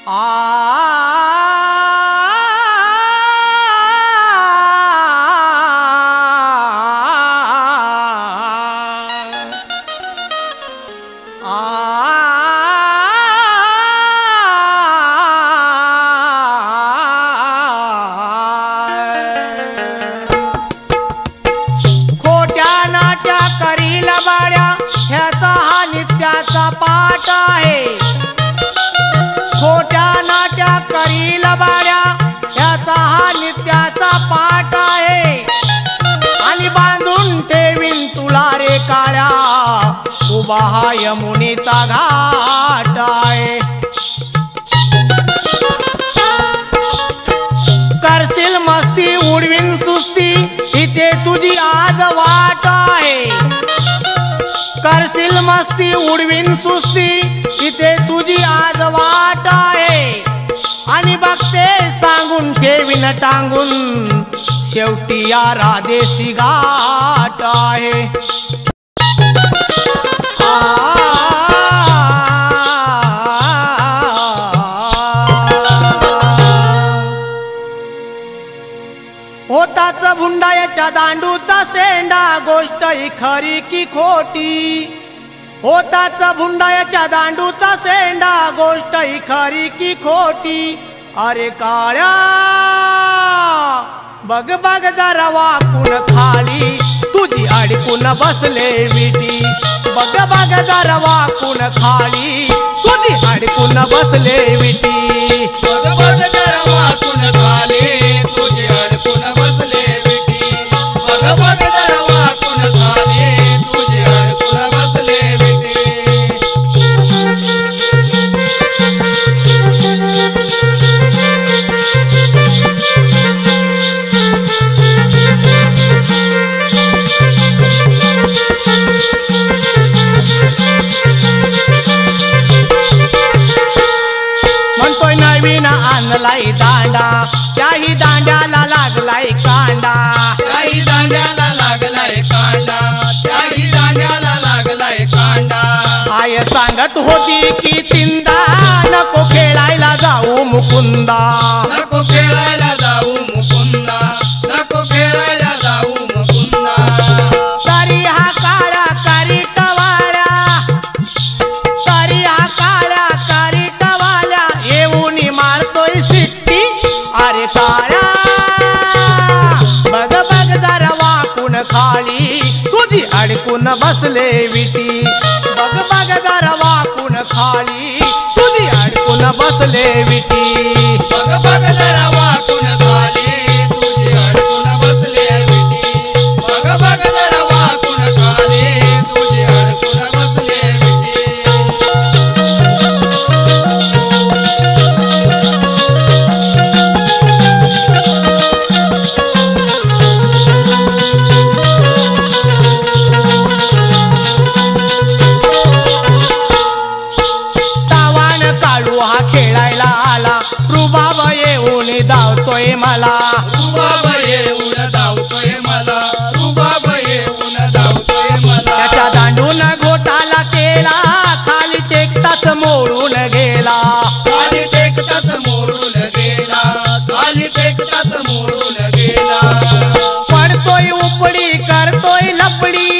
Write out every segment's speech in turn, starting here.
खोट्या नाट्या करील बाळ्या ह्याचा हा नित्याचा पाठ आहे। खोट्या नाट्या करील बाळ्या ह्याचा हा नित्याचा पाठ आहे। आणि बांधून ठेवीन तुला रे काळ्या उभा हा यमुनेचा घाट आहे। करशील मस्ती उडवीन सुस्ती इथे तुझी आज वाट आहे। करशील मस्ती उडवीन सुस्ती इथे तुझी आज वाट आहे। आणि बघते सांगून ठेवीन टांगून शेवटी या राधेशी गाठ आहे। होताच भुंडायाच्या दांडूचा सेंडा गोष्ट ही खरी की खोटी। होताच भुंडायाच्या दांडूचा सेंडा गोष्ट ही खरी की खोटी। अरे काळ्या बग बग जरा वाकून खाली तुझी अडकून बसले विटी। बग बग जरा वाकून खाली तुझी अडकून बसले विटी। बग बग जरा वाकून खाली तुझी अडकून बसले विटी। बग बग जरा वाकून खाली तुझी अडकून बसले विटी। म्हणतोय नवीन आणलाय दांडा त्याही दांड्याला लागलाय कांडा। त्याही दांड्याला लागलाय कांडा। त्याही दांड्याला लागलाय कांडा। आय सांगत होती की तिंदा नको खेळायला जाऊ मुकुंदा। नको खेळायला जाऊ मुकुंदा। नको खेळायला जाऊ मुकुंदा। तरी हा काळा कारी टवाळ्या तरी हा काळ्या कारी टवाळ्या येऊन मारतोय सिट्टी। अरे काळ्या बग बग जरा वाकून खाली तुझी अडकून बसले विटी। बग बग जरा वाकून खाली तुझी अडकून बसले विटी। बग बग जरा वाकून खाली तुझी अडकून बसले विटी। बग बग जरा वाकून खाली तुझी अडकून बसले विटी। तावान काळू हा खेळायला आला रुबाब येऊन धावतोय मला। रुबाब येऊन धावतोय मला। रुबाब येऊन धावतोय मला। त्याच्या दांडून घोटाला केला खाली टेकताच मोडून गेला। खाली टेकताच मोडून गेला। खाली टेकताच मोडून गेला। पडतोय उपडी करतोय लपडी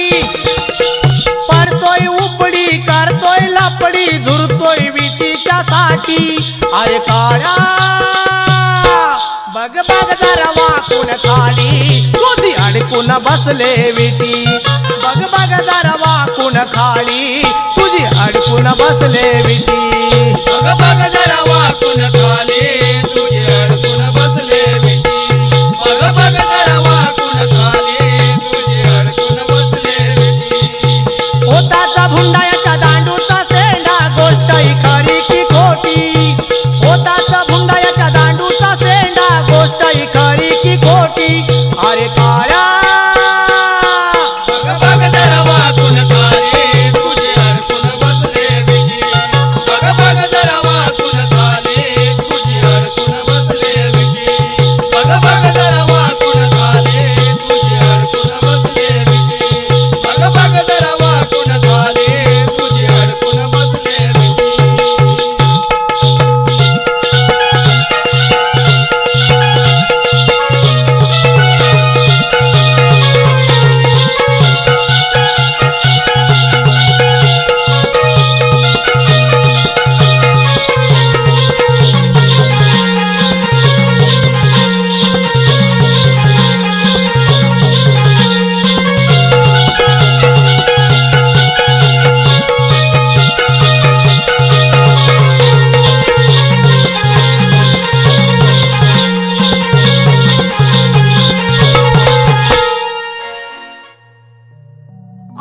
पडतोय उपडी करतोय लपडी झुरतोय विटीच्या साठी। अरे काळ्या बग बग जरा वाकून खाली तुझी अडकून बसले विटी। बग बग जरा वाकून खाली तुझी अडकून बसले विटी। बग बग जरा वाकून खाली तुझी अडकून बसले विटी। बग बग जरा वाकून खाली तुझी अडकून बसले विटी। होताचा भुंडायाच्या दांडूचा सेंडा गोष्ट ही खरी की खोटी। होताचा भुंडायाच्या दांडूचा सेंडा गोष्ट ही खरी की खोटी। अरे काळ्या बग बग जरा वाकून खाली तुझी अडकून बसले विटी। बग बग जरा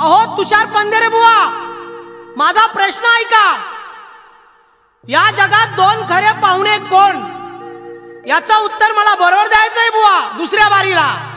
अहो तुषार पंधेरे बुवा, माझा प्रश्न ऐका. या जगात दोन खरे पाहुणे कोण? याचं उत्तर मला बरोबर द्यायचंय बुवा दुसऱ्या बारीला.